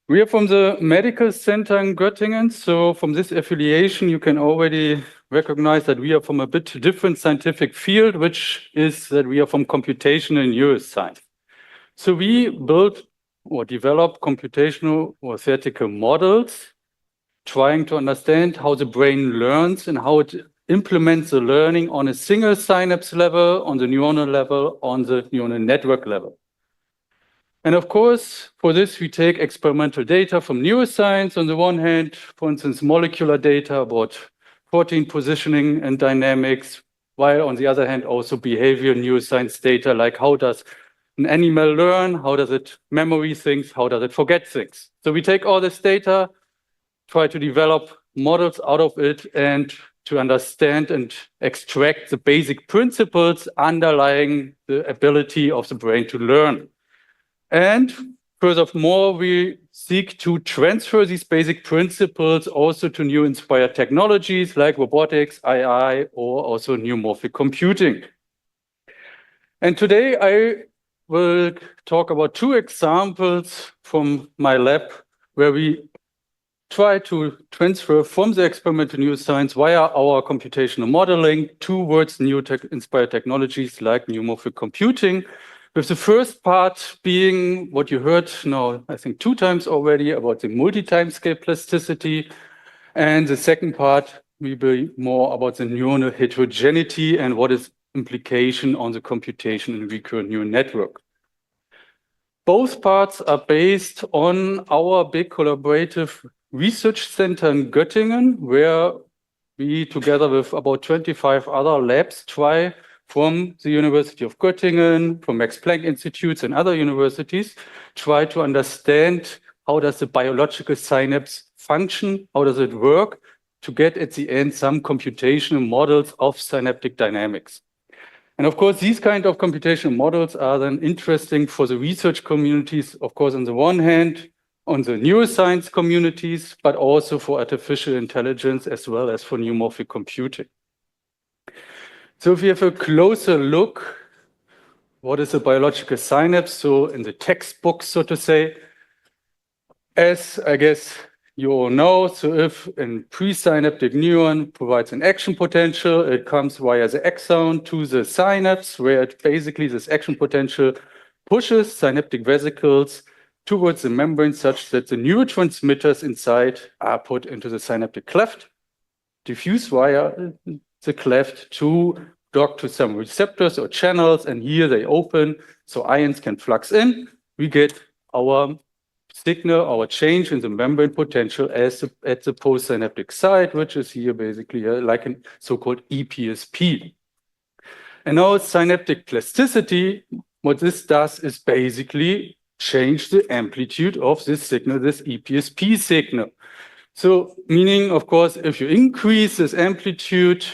We are from the medical center in Göttingen. So from this affiliation, you can already recognize that we are from a bit different scientific field, which is that we are from computation and neuroscience. So we build or develop computational or theoretical models, trying to understand how the brain learns and how it implements the learning on a single synapse level, on the neuronal level, on the neural network level. And of course, for this, we take experimental data from neuroscience on the one hand, for instance, molecular data about protein positioning and dynamics, while on the other hand, also behavioral neuroscience data, like how does an animal learn, how does it memory things, how does it forget things. So we take all this data, try to develop models out of it, and to understand and extract the basic principles underlying the ability of the brain to learn. And furthermore, we seek to transfer these basic principles also to new inspired technologies like robotics, AI, or also neuromorphic computing. And today I will talk about two examples from my lab where we try to transfer from the experimental neuroscience via our computational modeling towards new inspired technologies like neuromorphic computing. With the first part being what you heard now, I think 2 times already about the multi-timescale plasticity. And the second part will be more about the neuronal heterogeneity and what is implication on the computation in recurrent neural network. Both parts are based on our big collaborative research center in Göttingen, where we, together with about 25 other labs, try from the University of Göttingen, from Max Planck Institutes and other universities, try to understand how does the biological synapse function, how does it work, to get at the end some computational models of synaptic dynamics. And of course, these kind of computational models are then interesting for the research communities, of course, on the one hand, on the neuroscience communities, but also for artificial intelligence as well as for neuromorphic computing. So if we have a closer look, what is a biological synapse? So in the textbook, so to say, as I guess you all know, so if a presynaptic neuron provides an action potential, it comes via the axon to the synapse, where it basically this action potential pushes synaptic vesicles towards the membrane such that the neurotransmitters inside are put into the synaptic cleft, diffuse via the cleft to dock to some receptors or channels, and here they open, so ions can flux in. We get our signal, our change in the membrane potential at the postsynaptic site, which is here basically like a so-called EPSP. And now synaptic plasticity, what this does is basically change the amplitude of this signal, this EPSP signal. So meaning, of course, if you increase this amplitude,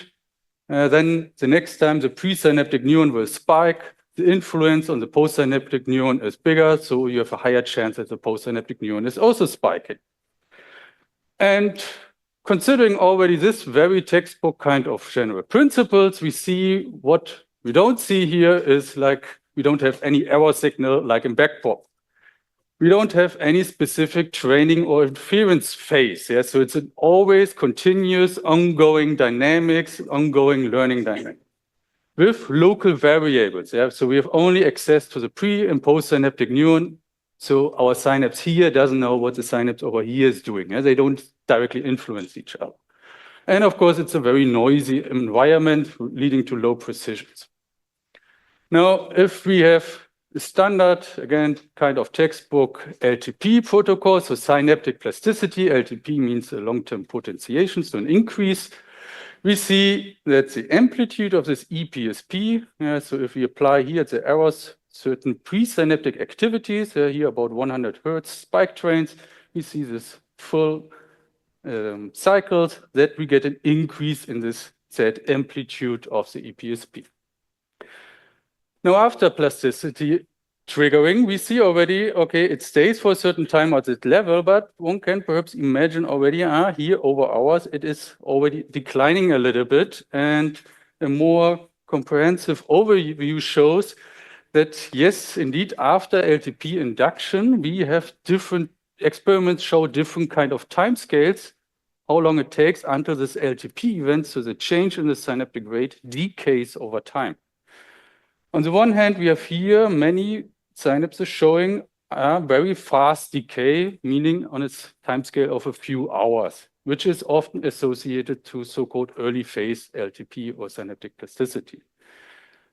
then the next time the presynaptic neuron will spike, the influence on the postsynaptic neuron is bigger, so you have a higher chance that the postsynaptic neuron is also spiking. And considering already this very textbook kind of general principles, we see what we don't see here is like we don't have any error signal like in backpop. We don't have any specific training or inference phase. Yeah? So it's an always continuous, ongoing dynamics, ongoing learning dynamic with local variables. Yeah? So we have only access to the pre and postsynaptic neuron. So our synapse here doesn't know what the synapse over here is doing. Yeah? They don't directly influence each other. And of course, it's a very noisy environment leading to low precisions. Now, if we have the standard, again, kind of textbook LTP protocol, so synaptic plasticity, LTP means a long-term potentiation, so an increase. We see that the amplitude of this EPSP, so if we apply here the errors, certain presynaptic activities, here about 100 Hertz spike trains, we see this full cycles that we get an increase in this Z amplitude of the EPSP. Now, after plasticity triggering, we see already, okay, it stays for a certain time at that level, but one can perhaps imagine already, here over hours, it is already declining a little bit. And a more comprehensive overview shows that, yes, indeed, after LTP induction, we have different experiments show different kind of time scales, how long it takes until this LTP event, so the change in the synaptic rate, decays over time. On the one hand, we have here many synapses showing a very fast decay, meaning on its timescale of a few hours, which is often associated to so-called early phase LTP or synaptic plasticity.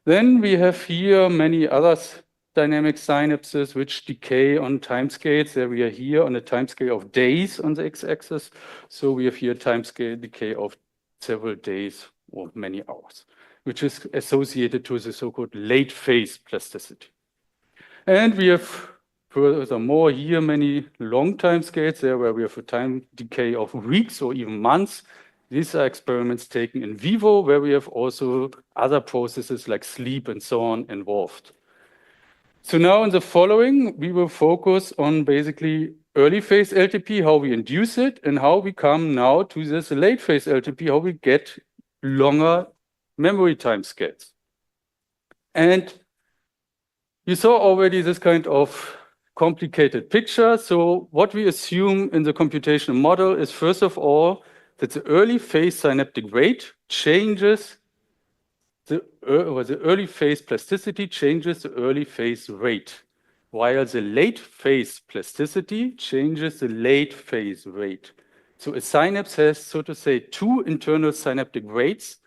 Then we have here many other dynamic synapses which decay on timescales. There we are here on a timescale of days on the x-axis. So we have here timescale decay of several days or many hours, which is associated to the so-called late phase plasticity. And we have furthermore here many long time scales there where we have a time decay of weeks or even months. These are experiments taken in vivo where we have also other processes like sleep and so on involved. So now in the following, we will focus on basically early phase LTP, how we induce it, and how we come now to this late phase LTP, how we get longer memory time scales. And you saw already this kind of complicated picture. So what we assume in the computational model is, first of all, that the early phase synaptic rate changes the early phase plasticity changes the early phase rate, while the late phase plasticity changes the late phase rate. So a synapse has, so to say, two internal synaptic rates,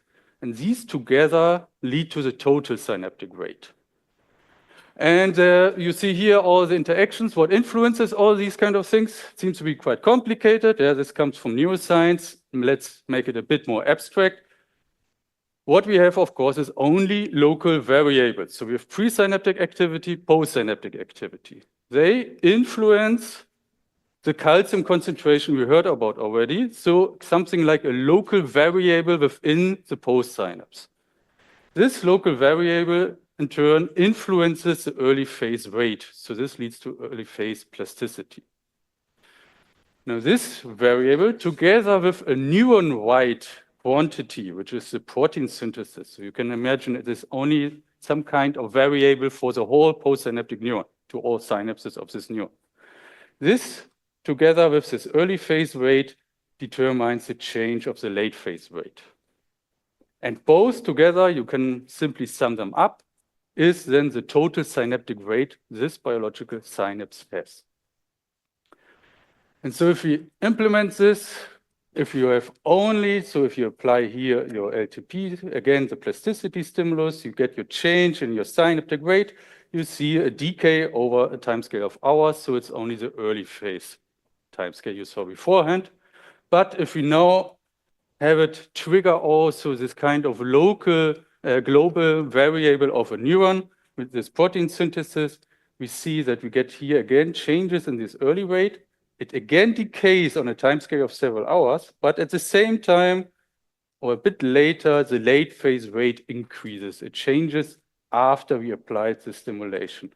and these together lead to the total synaptic rate. And you see here all the interactions, what influences all these kind of things. It seems to be quite complicated. Yeah, this comes from neuroscience. Let's make it a bit more abstract. What we have, of course, is only local variables. So we have presynaptic activity, postsynaptic activity. They influence the calcium concentration we heard about already. So something like a local variable within the postsynapse. This local variable, in turn, influences the early phase rate. So this leads to early phase plasticity. Now this variable, together with a neuron-wide quantity, which is the protein synthesis. So you can imagine it is only some kind of variable for the whole postsynaptic neuron, to all synapses of this neuron. This, together with this early phase rate, determines the change of the late phase rate. And both together, you can simply sum them up, is then the total synaptic rate this biological synapse has. And so if we implement this, if you have only, so if you apply here your LTP, again, the plasticity stimulus, you get your change in your synaptic rate, you see a decay over a timescale of hours, so it's only the early phase timescale you saw beforehand. But if we now have it trigger also this kind of local, global variable of a neuron with this protein synthesis, we see that we get here again changes in this early rate. It again decays on a timescale of several hours, but at the same time, or a bit later, the late phase rate increases. It changes after we applied the stimulation.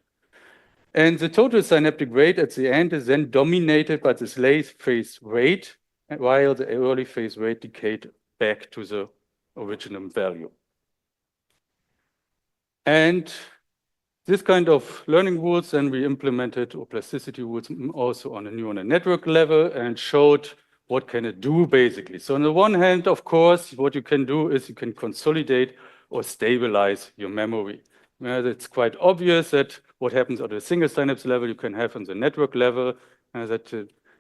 And the total synaptic rate at the end is then dominated by this late phase rate, while the early phase rate decayed back to the original value. And this kind of learning rules, then we implemented or plasticity rules also on a neural network level and showed what can it do basically. So on the one hand, of course, what you can do is you can consolidate or stabilize your memory. It's quite obvious that what happens at a single synapse level you can have on the network level, that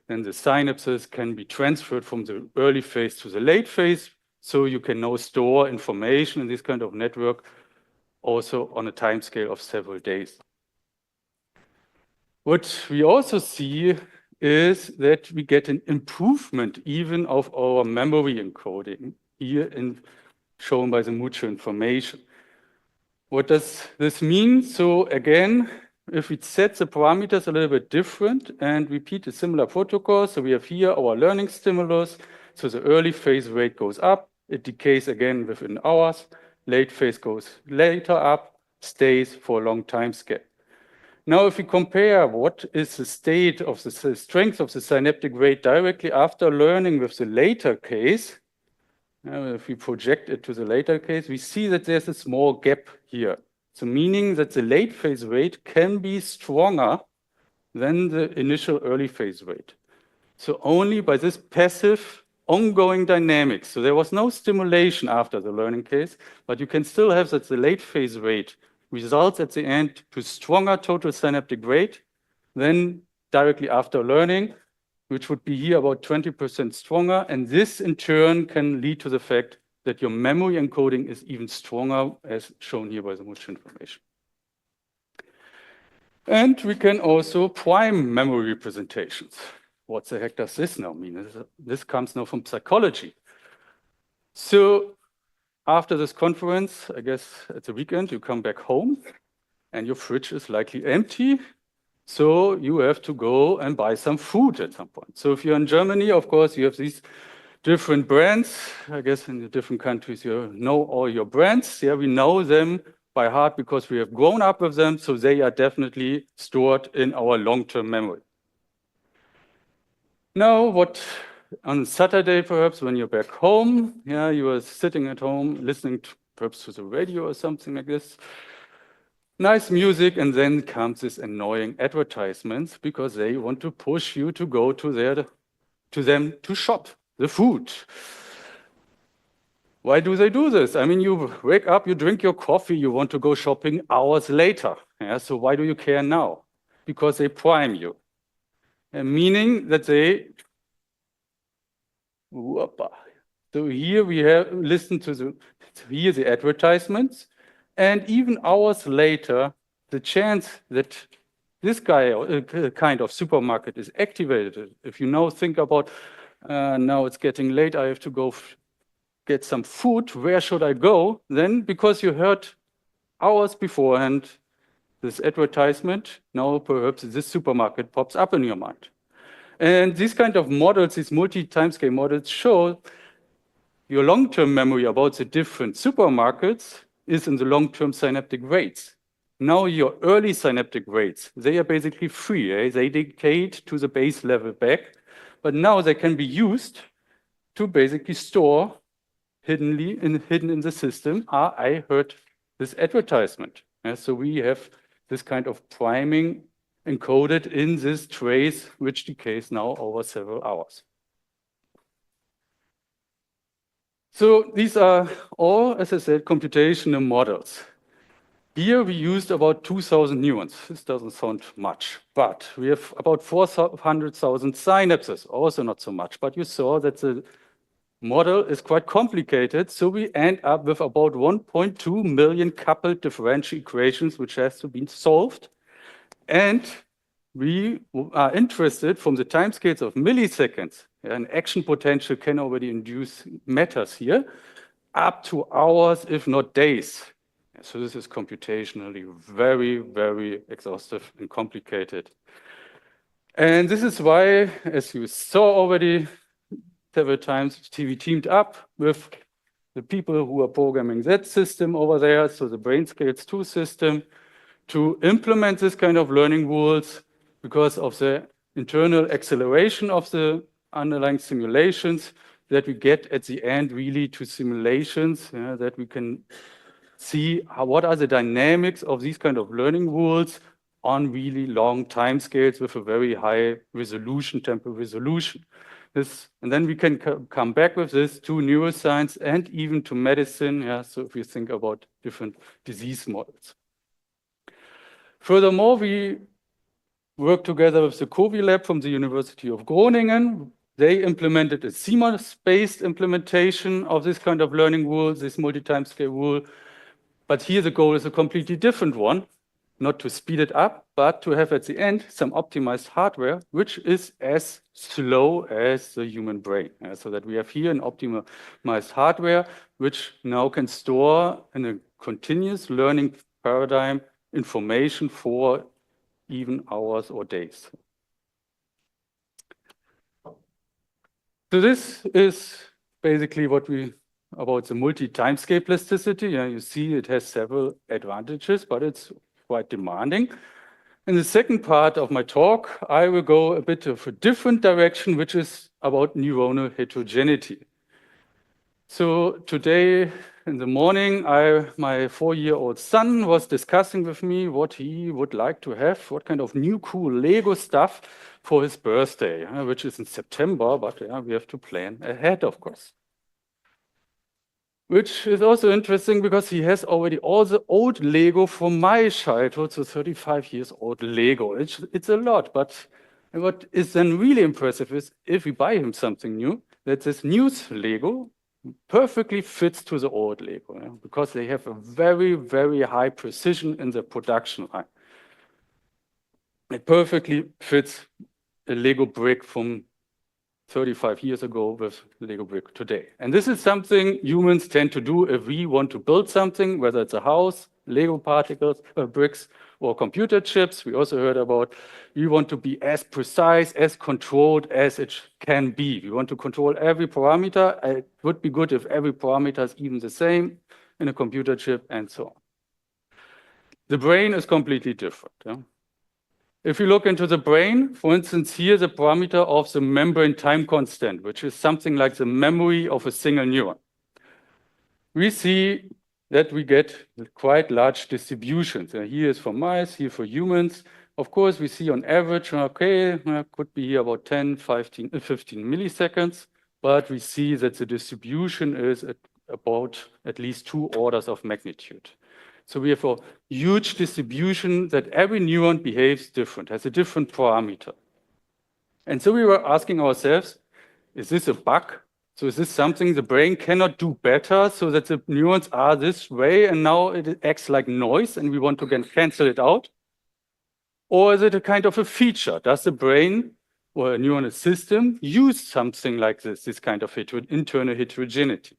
then the synapses can be transferred from the early phase to the late phase. So you can now store information in this kind of network also on a time scale of several days. What we also see is that we get an improvement even of our memory encoding here shown by the mutual information. What does this mean? So again, if we set the parameters a little bit different and repeat a similar protocol, so we have here our learning stimulus, so the early phase rate goes up, it decays again within hours, late phase goes later up, stays for a long time scale. Now, if we compare what is the state of the strength of the synaptic rate directly after learning with the later case, if we project it to the later case, we see that there's a small gap here. So meaning that the late phase rate can be stronger than the initial early phase rate. So only by this passive ongoing dynamics. So there was no stimulation after the learning case, but you can still have that the late phase rate results at the end to stronger total synaptic rate than directly after learning, which would be here about 20% stronger. And this in turn can lead to the fact that your memory encoding is even stronger, as shown here by the mutual information. And we can also prime memory representations. What the heck does this now mean? This comes now from psychology. So after this conference, I guess at the weekend, you come back home and your fridge is likely empty. So you have to go and buy some food at some point. So if you're in Germany, of course, you have these different brands. I guess in the different countries, you know all your brands. Yeah, we know them by heart because we have grown up with them. So they are definitely stored in our long-term memory. Now, what on Saturday, perhaps when you're back home, yeah, you are sitting at home listening to, perhaps to the radio or something like this. Nice music, and then comes this annoying advertisements because they want to push you to go to them to shop the food. Why do they do this? I mean, you wake up, you drink your coffee, you want to go shopping hours later. Yeah, so why do you care now? Because they prime you. Meaning that they, so here we have listened to the advertisements, and even hours later, the chance that this kind of supermarket is activated. If you now think about, now it's getting late, I have to go get some food, where should I go? Then, because you heard hours beforehand this advertisement, now perhaps this supermarket pops up in your mind. And these kind of models, these multi-timescale models show your long-term memory about the different supermarkets is in the long-term synaptic rates. Now your early synaptic rates, they are basically free. Eh? They decay to the base level back, but now they can be used to basically store hidden in the system. I heard this advertisement. So we have this kind of priming encoded in this trace, which decays now over several hours. So these are all, as I said, computational models. Here we used about 2,000 neurons. This doesn't sound much, but we have about 400,000 synapses, also not so much. But you saw that the model is quite complicated, so we end up with about 1.2 million coupled differential equations, which has to be solved. And we are interested from the timescales of milliseconds. An action potential can already induce matters here, up to hours, if not days. So this is computationally very, very exhaustive and complicated. And this is why, as you saw already several times, we teamed up with the people who are programming that system over there, so the BrainScales 2 system, to implement this kind of learning rules because of the internal acceleration of the underlying simulations that we get at the end really to simulations that we can see what are the dynamics of these kind of learning rules on really long time scales with a very high resolution, temporal resolution. And then we can come back with this to neuroscience and even to medicine. Yeah, so if you think about different disease models. Furthermore, we work together with the COVI lab from the University of Groningen. They implemented a CMOS-based implementation of this kind of learning rule, this multi-timescale rule. But here the goal is a completely different one, not to speed it up, but to have at the end some optimized hardware, which is as slow as the human brain. So that we have here an optimized hardware, which now can store in a continuous learning paradigm information for even hours or days. So this is basically what we about the multi-timescale plasticity. Yeah, you see it has several advantages, but it's quite demanding. In the second part of my talk, I will go a bit of a different direction, which is about neuronal heterogeneity. So today, in the morning, my 4-year-old son was discussing with me what he would like to have, what kind of new cool Lego stuff for his birthday, which is in September, but we have to plan ahead, of course. Which is also interesting because he has already all the old Lego from my childhood, so 35 years old Lego. It's a lot, but what is then really impressive is if we buy him something new, that this new Lego perfectly fits to the old Lego, because they have a very, very high precision in the production line. It perfectly fits a Lego brick from 35 years ago with Lego brick today. And this is something humans tend to do if we want to build something, whether it's a house, Lego particles, bricks, or computer chips. We also heard about we want to be as precise, as controlled as it can be. We want to control every parameter. It would be good if every parameter is even the same in a computer chip and so on. The brain is completely different. If you look into the brain, for instance, here the parameter of the membrane time constant, which is something like the memory of a single neuron. We see that we get quite large distributions. Here is for mice, here for humans. Of course, we see on average, okay, could be here about 10, 15 milliseconds, but we see that the distribution is at about at least 2 orders of magnitude. So we have a huge distribution that every neuron behaves different, has a different parameter. And so we were asking ourselves, is this a bug? So is this something the brain cannot do better so that the neurons are this way and now it acts like noise and we want to cancel it out? Or is it a kind of a feature? Does the brain or a neuronal system use something like this kind of internal heterogeneity?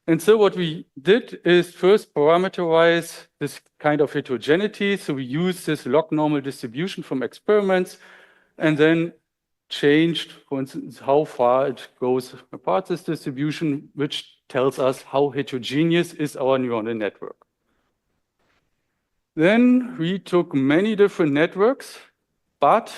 And so what we did is first parameterize this kind of heterogeneity. So we use this log normal distribution from experiments and then changed, for instance, how far it goes apart this distribution, which tells us how heterogeneous is our neuronal network. Then we took many different networks, but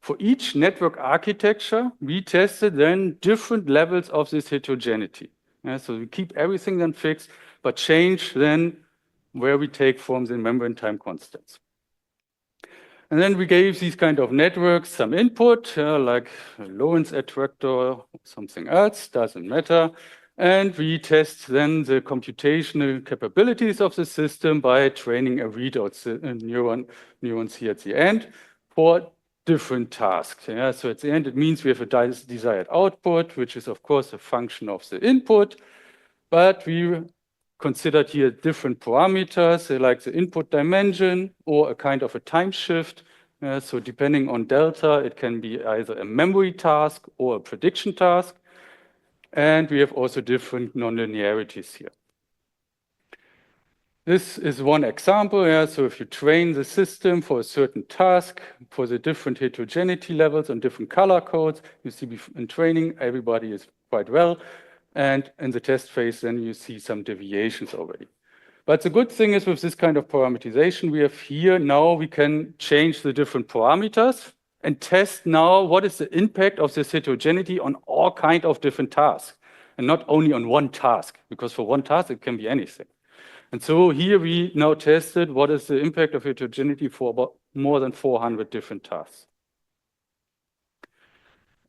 for each network architecture, we tested then different levels of this heterogeneity. So we keep everything then fixed, but change then where we take from the membrane time constants. And then we gave these kind of networks some input, like a Lorentz attractor or something else, doesn't matter. And we test then the computational capabilities of the system by training a readout neurons here at the end for different tasks. So at the end, it means we have a desired output, which is, of course, a function of the input. But we considered here different parameters, like the input dimension or a kind of a time shift. So depending on delta, it can be either a memory task or a prediction task. And we have also different nonlinearities here. This is one example. So if you train the system for a certain task, for the different heterogeneity levels and different color codes, you see in training, everybody is quite well. And in the test phase, then you see some deviations already. But the good thing is with this kind of parameterization we have here, now we can change the different parameters and test now what is the impact of this heterogeneity on all kinds of different tasks. And not only on one task, because for one task it can be anything. And so here we now tested what is the impact of heterogeneity for about more than 400 different tasks.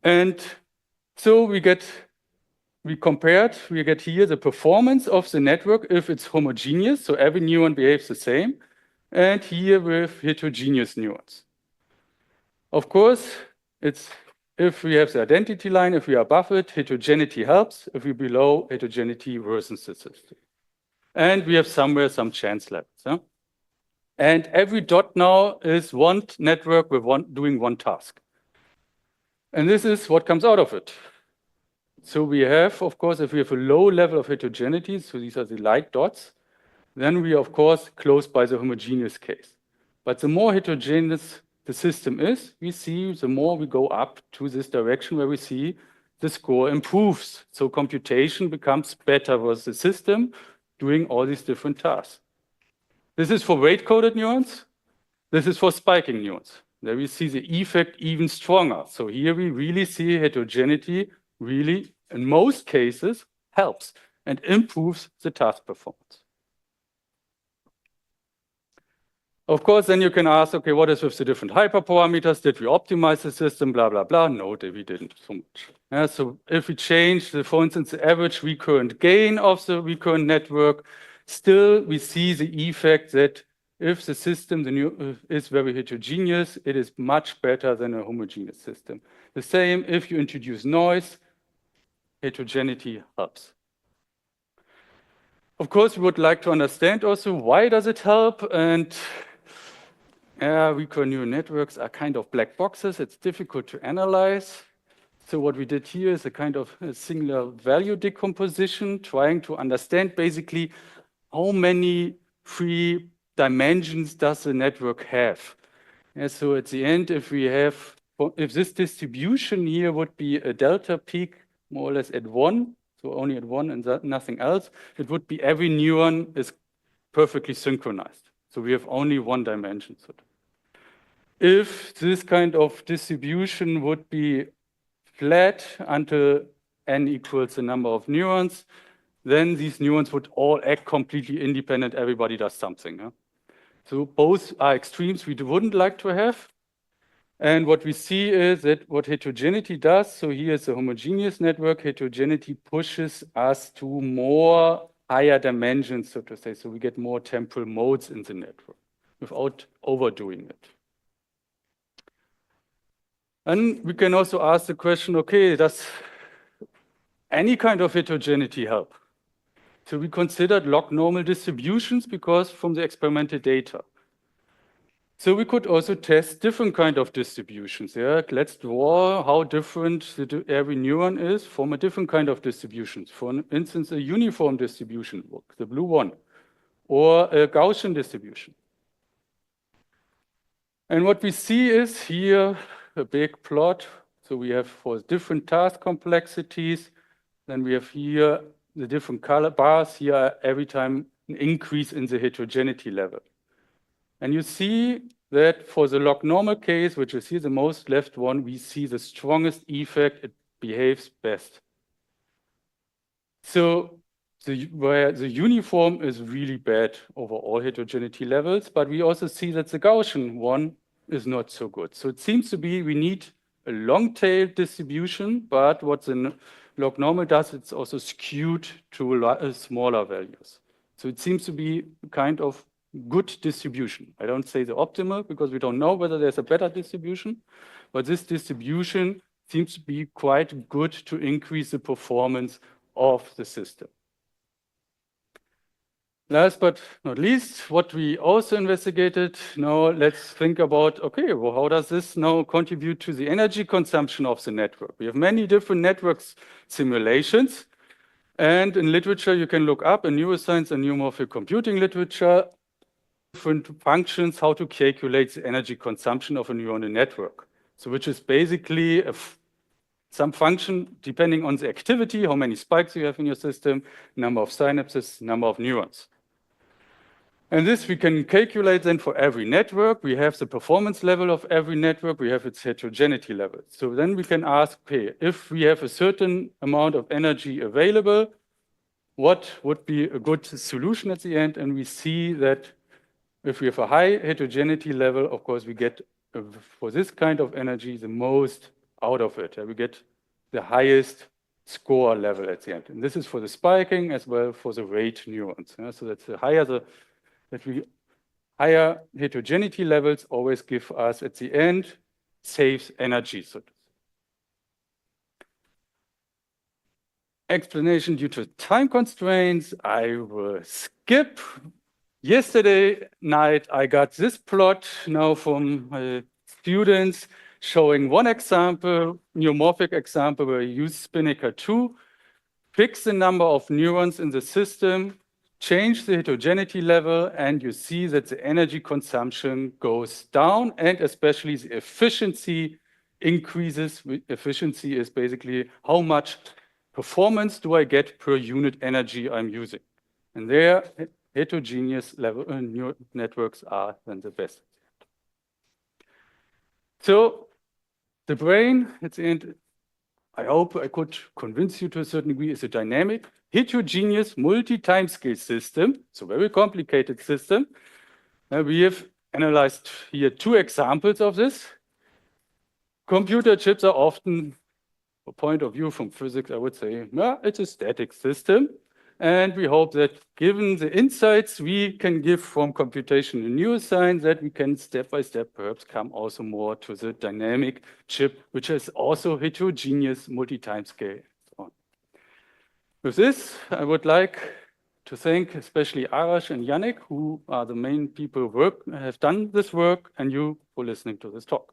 And so we get here the performance of the network if it's homogeneous, so every neuron behaves the same, and here with heterogeneous neurons. Of course, it's if we have the identity line, if we are above it, heterogeneity helps. If we're below, heterogeneity worsens the system. And we have somewhere some chance levels. And every dot now is one network with doing one task. And this is what comes out of it. So we have, of course, if we have a low level of heterogeneity, so these are the light dots, then we are, of course, close by the homogeneous case. But the more heterogeneous the system is, we see the more we go up to this direction where we see the score improves. So computation becomes better with the system doing all these different tasks. This is for weight-coded neurons. This is for spiking neurons. There we see the effect even stronger. So here we really see heterogeneity really, in most cases, helps. and improves the task performance. Of course, then you can ask, okay, what is with the different hyperparameters? Did we optimize the system? Blah, blah, blah. No, we didn't so much. Yeah, so if we change, for instance, the average recurrent gain of the recurrent network, still we see the effect that if the system is very heterogeneous, it is much better than a homogeneous system. The same if you introduce noise, heterogeneity helps. Of course, we would like to understand also why does it help, and recurrent neural networks are kind of black boxes. It's difficult to analyze. So what we did here is a kind of a singular value decomposition, trying to understand basically how many free dimensions does the network have. So at the end, if this distribution here would be a delta peak more or less at 1, so only at 1 and nothing else, it would be every neuron is perfectly synchronized. So we have only one dimension. If this kind of distribution would be flat until n equals the number of neurons, then these neurons would all act completely independent. Everybody does something. Huh? So both are extremes we wouldn't like to have. And what we see is that what heterogeneity does, so here is a homogeneous network, heterogeneity pushes us to more higher dimensions, so to say. So we get more temporal modes in the network without overdoing it. And we can also ask the question, okay, does any kind of heterogeneity help? So we considered log normal distributions because from the experimental data. So we could also test different kind of distributions. Yeah? Let's draw how different every neuron is from a different kind of distributions. For instance, a uniform distribution, the blue one, or a Gaussian distribution. And what we see is here a big plot. So we have for different task complexities, then we have here the different color bars here every time an increase in the heterogeneity level. And you see that for the log normal case, which is here the most left one, we see the strongest effect, it behaves best. So where the uniform is really bad over all heterogeneity levels, but we also see that the Gaussian one is not so good. So it seems to be we need a long tail distribution, but what the log normal does, it's also skewed to smaller values. So it seems to be kind of good distribution. I don't say the optimal because we don't know whether there's a better distribution, but this distribution seems to be quite good to increase the performance of the system. Last but not least, what we also investigated, now let's think about, okay, well, how does this now contribute to the energy consumption of the network? We have many different networks simulations, and in literature you can look up in neuroscience and neuromorphic computing literature, different functions, how to calculate the energy consumption of a neuronal network. So which is basically some function depending on the activity, how many spikes you have in your system, number of synapses, number of neurons. And this we can calculate then for every network. We have the performance level of every network. We have its heterogeneity level. So then we can ask, okay, if we have a certain amount of energy available, what would be a good solution at the end? And we see that if we have a high heterogeneity level, of course, we get, for this kind of energy, the most out of it. We get the highest score level at the end. And this is for the spiking as well for the rate neurons. So that's the higher heterogeneity levels always give us at the end saves energy. So explanation due to time constraints, I will skip. Yesterday night, I got this plot now from my students showing one example, neuromorphic example, where you use Spinnaker 2, fix the number of neurons in the system, change the heterogeneity level, and you see that the energy consumption goes down, and especially the efficiency increases. Efficiency is basically how much performance do I get per unit energy I'm using. And there, heterogeneous level neural networks are then the best. So the brain, at the end, I hope I could convince you to a certain degree, is a dynamic, heterogeneous, multi-timescale system. It's a very complicated system. We have analyzed here two examples of this. Computer chips are often, a point of view from physics, I would say, well, it's a static system. And we hope that given the insights we can give from computation in neuroscience, that we can step by step perhaps come also more to the dynamic chip, which is also heterogeneous multi-timescale. So with this, I would like to thank especially Arash and Yannick, who are the main people who have done this work, and you for listening to this talk.